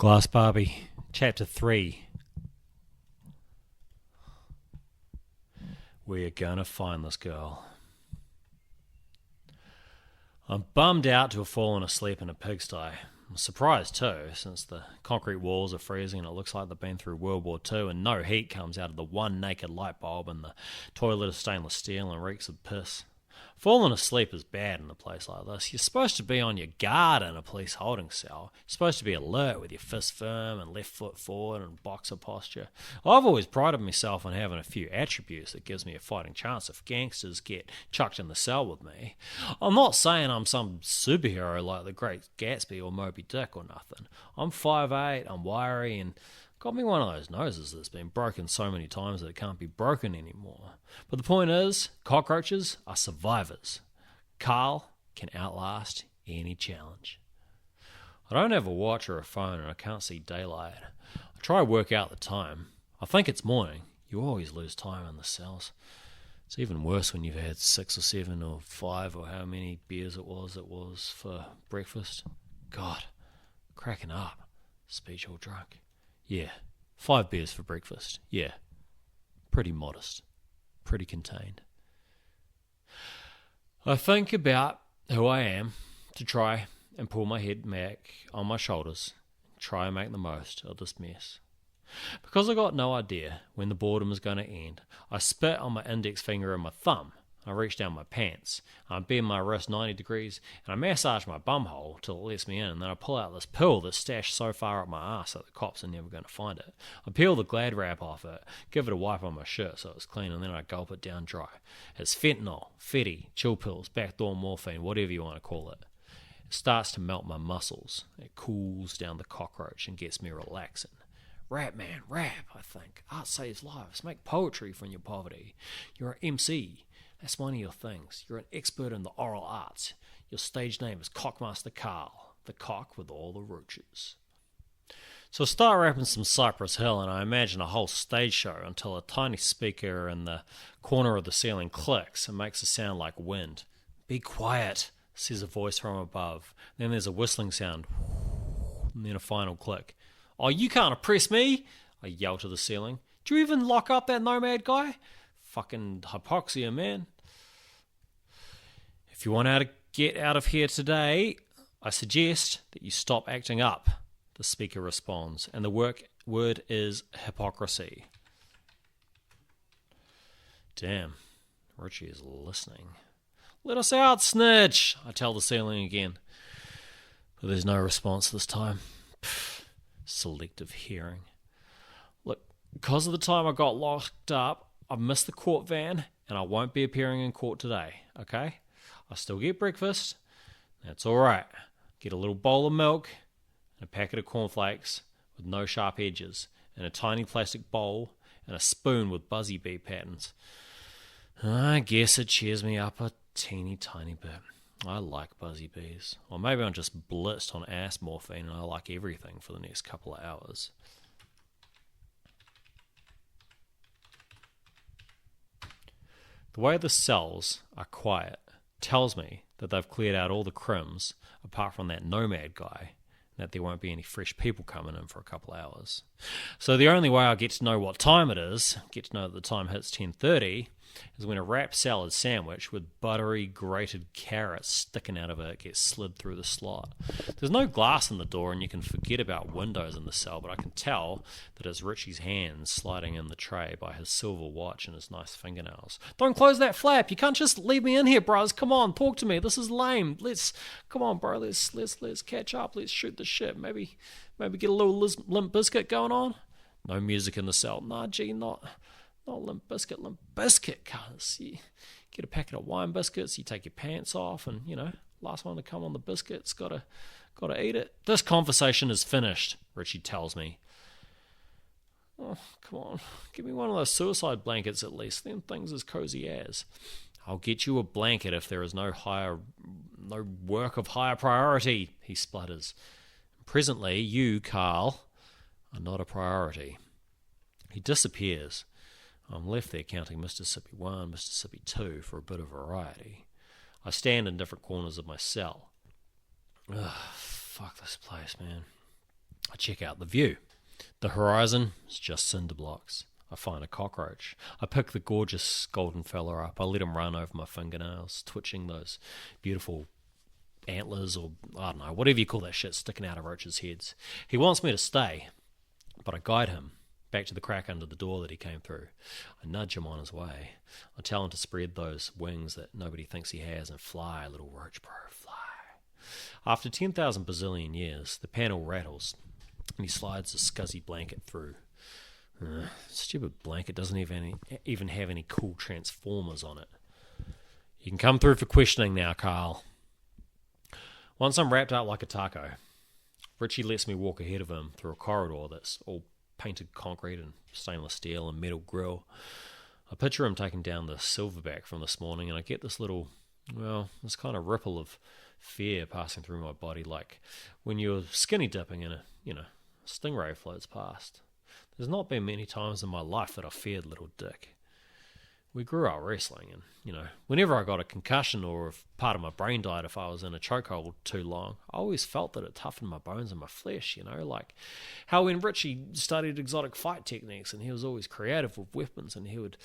Glass Barbie, Chapter 3. We're gonna find this girl. I'm bummed out to have fallen asleep in a pigsty. I'm surprised too, since the concrete walls are freezing and it looks like they've been through World War II and no heat comes out of the one naked light bulb and the toilet is stainless steel and reeks of piss. Falling asleep is bad in a place like this. You're supposed to be on your guard in a police holding cell. You're supposed to be alert with your fist firm and left foot forward and boxer posture. I've always prided myself on having a few attributes that gives me a fighting chance if gangsters get chucked in the cell with me. I'm not saying I'm some superhero like the Great Gatsby or Moby Dick or nothing. I'm 5'8", I'm wiry, and got me one of those noses that's been broken so many times that it can't be broken anymore. But the point is, cockroaches are survivors. Karl can outlast any challenge. I don't have a watch or a phone and I can't see daylight. I try to work out the time. I think it's morning. You always lose time in the cells. It's even worse when you've had 6 or 7 or 5 or how many beers it was for breakfast. God, cracking up. Speech all drunk. Yeah, 5 beers for breakfast. Yeah, pretty modest, pretty contained. I think about who I am to try and pull my head back on my shoulders and try and make the most of this mess. Because I got no idea when the boredom is going to end, I spit on my index finger and my thumb. I reach down my pants, I bend my wrist 90 degrees, and I massage my bumhole till it lets me in, and then I pull out this pill that's stashed so far up my ass that the cops are never going to find it. I peel the Glad wrap off it, give it a wipe on my shirt so it's clean, and then I gulp it down dry. It's fentanyl, fetty, chill pills, backdoor morphine, whatever you want to call it. It starts to melt my muscles. It cools down the cockroach and gets me relaxing. Rap, man, rap, I think. Art saves lives. Make poetry from your poverty. You're an MC. That's one of your things. You're an expert in the oral arts. Your stage name is Cockmaster Karl, the cock with all the roaches. So I start rapping some Cypress Hill and I imagine a whole stage show until a tiny speaker in the corner of the ceiling clicks and makes a sound like wind. Be quiet, says a voice from above. Then there's a whistling sound, and then a final click. Oh, you can't oppress me, I yell to the ceiling. Do you even lock up that nomad guy? Fucking hypoxia, man. If you want to get out of here today, I suggest that you stop acting up, the speaker responds, and the word is hypocrisy. Damn, Richie is listening. Let us out, snitch, I tell the ceiling again. But there's no response this time. Selective hearing. Look, because of the time I got locked up, I've missed the court van and I won't be appearing in court today, okay? I still get breakfast. That's all right. Get a little bowl of milk and a packet of cornflakes with no sharp edges and a tiny plastic bowl and a spoon with buzzy bee patterns. I guess it cheers me up a teeny tiny bit. I like buzzy bees. Or maybe I'm just blitzed on ass morphine and I like everything for the next couple of hours. The way the cells are quiet tells me that they've cleared out all the crims apart from that nomad guy and that there won't be any fresh people coming in for a couple of hours. So the only way I get to know what time it is, get to know that the time hits 10:30, is when a wrapped salad sandwich with buttery grated carrots sticking out of it gets slid through the slot. There's no glass in the door and you can forget about windows in the cell, but I can tell that it's Richie's hands sliding in the tray by his silver watch and his nice fingernails. Don't close that flap. You can't just leave me in here, bros. Come on, talk to me. This is lame. Come on, bro. Let's catch up. Let's shoot the shit. Maybe get a little Limp Bizkit going on. No music in the cell. Nah, gee, not Limp Bizkit, cuz you get a packet of wine biscuits, you take your pants off, and, last one to come on the biscuits, gotta eat it. This conversation is finished, Richie tells me. Oh, come on, give me one of those suicide blankets at least, them things as cozy as. I'll get you a blanket if there is no work of higher priority, he splutters. Presently, you, Karl, are not a priority. He disappears. I'm left there counting Mississippi 1, Mississippi 2 for a bit of variety. I stand in different corners of my cell. Ugh, fuck this place, man. I check out the view. The horizon is just cinder blocks. I find a cockroach. I pick the gorgeous golden fella up. I let him run over my fingernails, twitching those beautiful antlers, or I don't know, whatever you call that shit sticking out of roaches' heads. He wants me to stay, but I guide him back to the crack under the door that he came through. I nudge him on his way. I tell him to spread those wings that nobody thinks he has and fly, little roach bro, fly. After 10,000 bazillion years, the panel rattles and he slides the scuzzy blanket through. Stupid blanket doesn't even have any cool transformers on it. You can come through for questioning now, Karl. Once I'm wrapped up like a taco, Richie lets me walk ahead of him through a corridor that's all painted concrete and stainless steel and metal grill. I picture him taking down the silverback from this morning, and I get this little, this kind of ripple of fear passing through my body, like when you're skinny dipping and a stingray floats past. There's not been many times in my life that I feared little Dick. We grew up wrestling, and, whenever I got a concussion or if part of my brain died if I was in a chokehold too long, I always felt that it toughened my bones and my flesh, like how when Richie studied exotic fight techniques and he was always creative with weapons and he would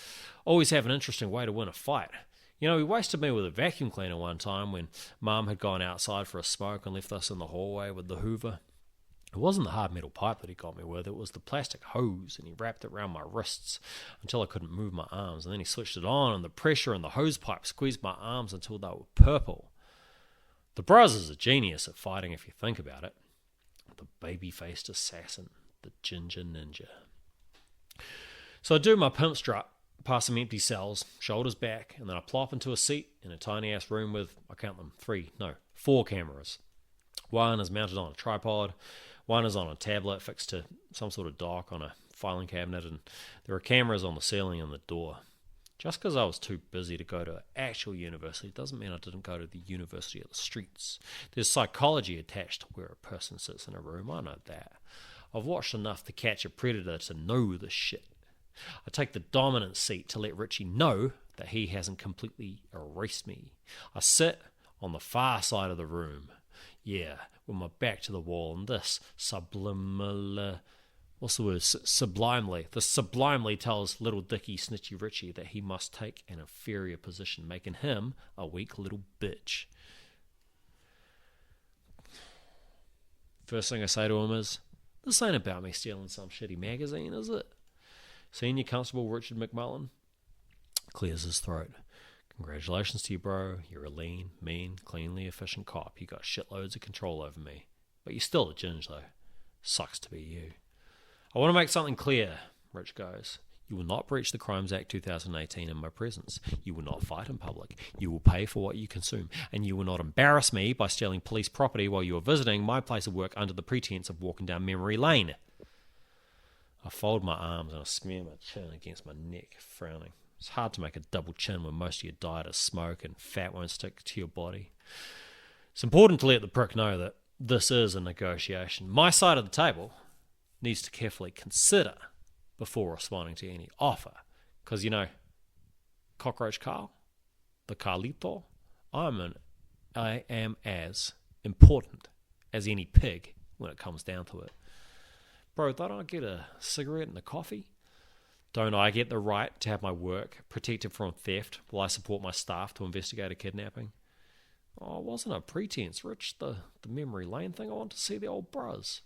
always have an interesting way to win a fight. He wasted me with a vacuum cleaner one time when Mum had gone outside for a smoke and left us in the hallway with the Hoover. It wasn't the hard metal pipe that he got me with, it was the plastic hose, and he wrapped it around my wrists until I couldn't move my arms, and then he switched it on, and the pressure in the hose pipe squeezed my arms until they were purple. The Bros is a genius at fighting if you think about it. The baby-faced assassin, the ginger ninja. So I do my pimp strut past some empty cells, shoulders back, and then I plop into a seat in a tiny-ass room with, I count them, 4 cameras. One is mounted on a tripod, one is on a tablet fixed to some sort of dock on a filing cabinet, and there are cameras on the ceiling and the door. Just because I was too busy to go to an actual university doesn't mean I didn't go to the university of the streets. There's psychology attached to where a person sits in a room, I know that. I've watched enough to catch a predator to know this shit. I take the dominant seat to let Richie know that he hasn't completely erased me. I sit on the far side of the room. Yeah, with my back to the wall, and this sublimely tells little Dicky Snitchy Richie that he must take an inferior position, making him a weak little bitch. First thing I say to him is, this ain't about me stealing some shitty magazine, is it? Senior Constable Richard McMullan clears his throat. Congratulations to you, bro. You're a lean, mean, cleanly efficient cop. You got shitloads of control over me. But you're still a ginge, though. Sucks to be you. I want to make something clear, Rich goes. You will not breach the Crimes Act 2018 in my presence. You will not fight in public. You will pay for what you consume. And you will not embarrass me by stealing police property while you are visiting my place of work under the pretense of walking down memory lane. I fold my arms and I smear my chin against my neck, frowning. It's hard to make a double chin when most of your diet is smoke and fat won't stick to your body. It's important to let the prick know that this is a negotiation. My side of the table needs to carefully consider before responding to any offer. Because, Cockroach Karl, the Carlito, I am as important as any pig when it comes down to it. Bro, don't I get a cigarette and a coffee? Don't I get the right to have my work protected from theft while I support my staff to investigate a kidnapping? Oh, it wasn't a pretense, Rich. The memory lane thing, I want to see the old bros.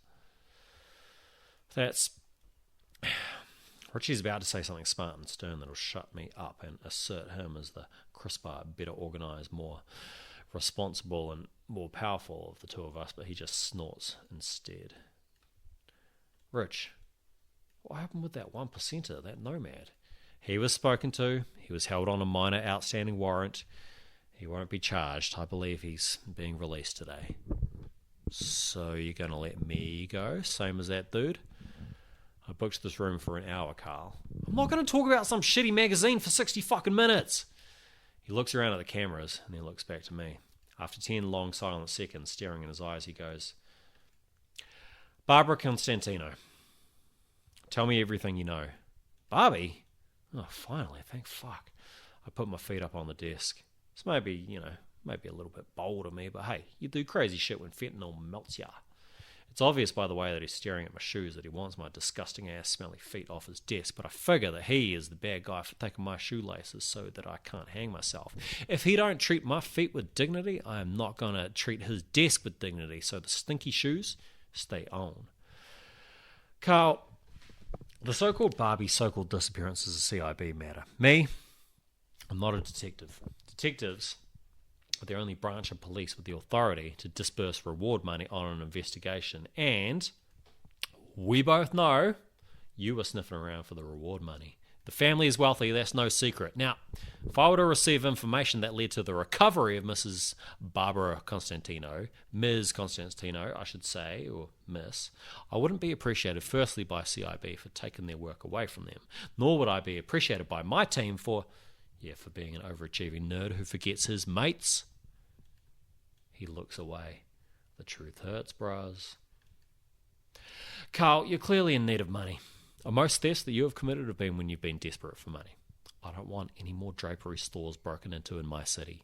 Richie's about to say something smart and stern that'll shut me up and assert him as the crisper, better organised, more responsible and more powerful of the two of us, but he just snorts instead. Rich, what happened with that 1%er, that nomad? He was spoken to. He was held on a minor outstanding warrant. He won't be charged. I believe he's being released today. So you're going to let me go, same as that dude? I booked this room for an hour, Karl. I'm not going to talk about some shitty magazine for 60 fucking minutes. He looks around at the cameras and then looks back to me. After 10 long silent seconds staring in his eyes, he goes, Barbara Konstantinou. Tell me everything you know. Barbie? Oh, finally, thank fuck. I put my feet up on the desk. This may be, maybe a little bit bold of me, but hey, you do crazy shit when fentanyl melts ya. It's obvious by the way that he's staring at my shoes that he wants my disgusting ass smelly feet off his desk, but I figure that he is the bad guy for taking my shoelaces so that I can't hang myself. If he don't treat my feet with dignity, I am not going to treat his desk with dignity, so the stinky shoes stay on. Karl, the so-called Barbie so-called disappearance is a CIB matter. Me, I'm not a detective. Detectives are the only branch of police with the authority to disburse reward money on an investigation. And we both know you were sniffing around for the reward money. The family is wealthy, that's no secret. Now, if I were to receive information that led to the recovery of Mrs. Barbara Konstantinou, Ms. Konstantinou, I should say, or Miss, I wouldn't be appreciated firstly by CIB for taking their work away from them, nor would I be appreciated by my team for being an overachieving nerd who forgets his mates. He looks away. The truth hurts, bros. Karl, you're clearly in need of money. Most thefts that you have committed have been when you've been desperate for money. I don't want any more drapery stores broken into in my city.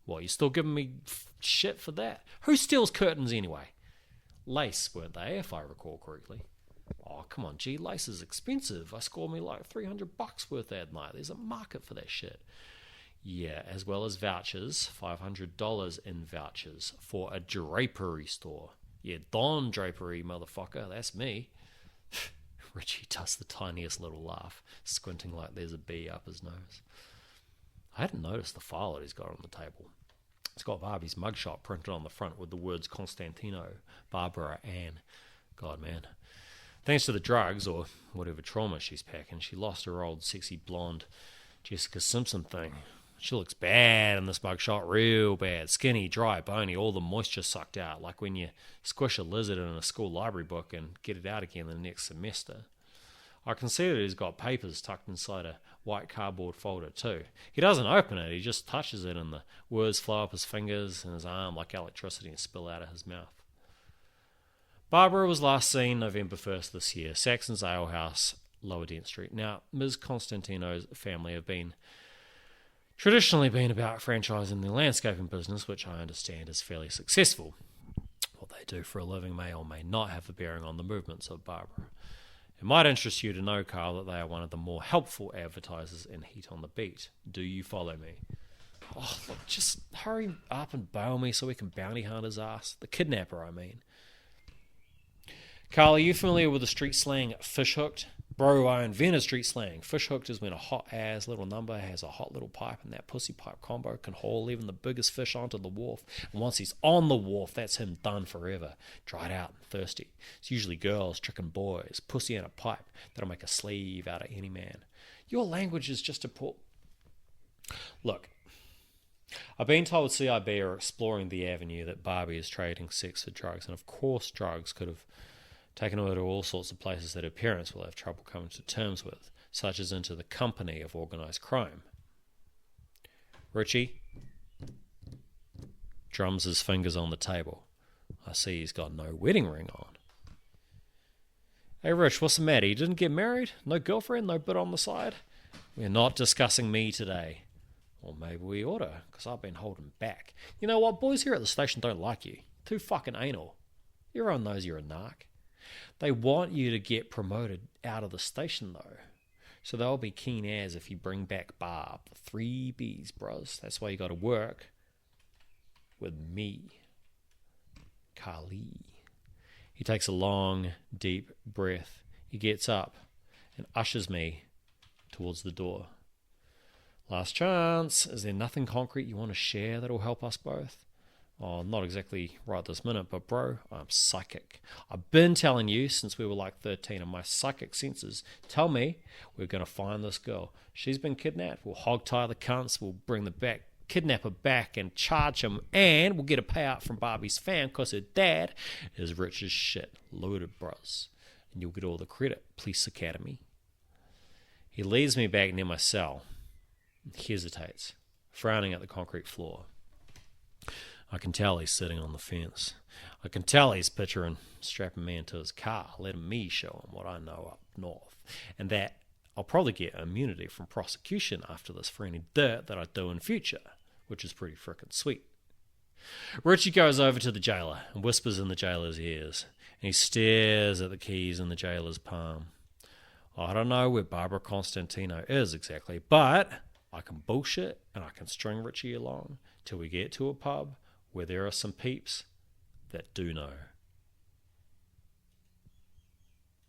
What, you still giving me shit for that? Who steals curtains anyway? Lace, weren't they, if I recall correctly? Oh, come on, gee, lace is expensive. I scored me like $300 worth that night. There's a market for that shit. Yeah, as well as vouchers, $500 in vouchers for a drapery store. Yeah, Don Drapery, motherfucker, that's me. Richie does the tiniest little laugh, squinting like there's a bee up his nose. I hadn't noticed the file that he's got on the table. It's got Barbie's mugshot printed on the front with the words Konstantinou, Barbara Ann. God, man. Thanks to the drugs, or whatever trauma she's packing, she lost her old sexy blonde Jessica Simpson thing. She looks bad in this mugshot, real bad. Skinny, dry, bony, all the moisture sucked out, like when you squish a lizard in a school library book and get it out again the next semester. I can see that he's got papers tucked inside a white cardboard folder too. He doesn't open it, he just touches it and the words flow up his fingers and his arm like electricity and spill out of his mouth. Barbara was last seen November 1st this year, Saxon's Ale House, Lower Dent Street. Now, Ms. Konstantinou's family have traditionally been about franchising the landscaping business, which I understand is fairly successful. What they do for a living may or may not have a bearing on the movements of Barbara. It might interest you to know, Karl, that they are one of the more helpful advertisers in Heat on the Beat. Do you follow me? Oh, look, just hurry up and bail me so we can bounty hunt his ass. The kidnapper, I mean. Karl, are you familiar with the street slang fish hooked? Bro, I invented street slang. Fish hooked is when a hot-ass little number has a hot little pipe, and that pussy pipe combo can haul even the biggest fish onto the wharf. And once he's on the wharf, that's him done forever. Dried out and thirsty. It's usually girls tricking boys. Pussy and a pipe that'll make a slave out of any man. Your language is just a poor... Look, I've been told CIB are exploring the avenue that Barbie is trading sex for drugs, and of course drugs could have taken her to all sorts of places that her parents will have trouble coming to terms with, such as into the company of organised crime. Richie drums his fingers on the table. I see he's got no wedding ring on. Hey Rich, what's the matter? You didn't get married? No girlfriend? No bit on the side? We're not discussing me today. Or maybe we oughta, because I've been holding back. You know what? Boys here at the station don't like you. Too fucking anal. Everyone knows you're a narc. They want you to get promoted out of the station, though. So they'll be keen as if you bring back Barb. The 3 Bs, bros. That's why you got to work with me. Carly. He takes a long, deep breath. He gets up and ushers me towards the door. Last chance. Is there nothing concrete you want to share that'll help us both? Oh, not exactly right this minute, but bro, I'm psychic. I've been telling you since we were like 13, and my psychic senses tell me we're going to find this girl. She's been kidnapped. We'll hog-tie the cunts. We'll bring the kidnapper back and charge him, and we'll get a payout from Barbie's fam because her dad is rich as shit. Loaded, bros. And you'll get all the credit. Police Academy. He leads me back near my cell. He hesitates, frowning at the concrete floor. I can tell he's sitting on the fence. I can tell he's picturing strapping me into his car, letting me show him what I know up north, and that I'll probably get immunity from prosecution after this for any dirt that I do in future, which is pretty frickin' sweet. Richie goes over to the jailer and whispers in the jailer's ears, and he stares at the keys in the jailer's palm. I don't know where Barbara Konstantinou is exactly, but I can bullshit and I can string Richie along till we get to a pub where there are some peeps that do know.